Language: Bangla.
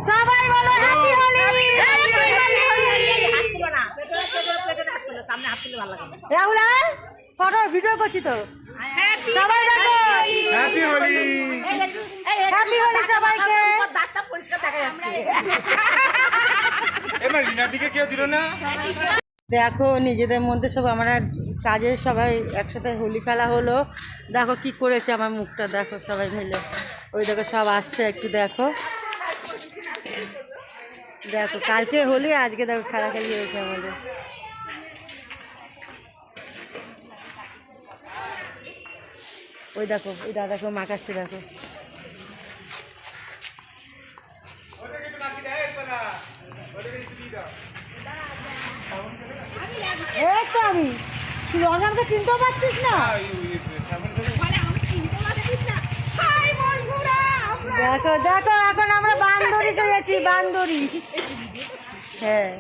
সবাই বলো happy Holi. Rahul photo video করছি তো, সবাই দেখো হ্যাপি হোলি। হ্যাপি হোলি সবাইকে। এবার রিনার দিকে কেউ দিল না। দেখো নিজেদের মধ্যে সব আমরা কাজের সবাই একসাথে হোলি খেলা হলো। দেখো কি করেছে আমার মুখটা, দেখো সবাই মিলে। ওই দেখো সব আসছে, একটু দেখো দেখো কালকে হোলি, আজকে দেখো খেলাখেলি হয়েছে আমাদের। ওই দেখো ওই দাদাকে মাখাচ্ছে, দেখো এই তো আমি, তুই রঞ্জনকে চিনতেও পারছিস না। দেখো দেখো এখন আমরা বান্দরি হয়েছি, বান্দরি। হ্যাঁ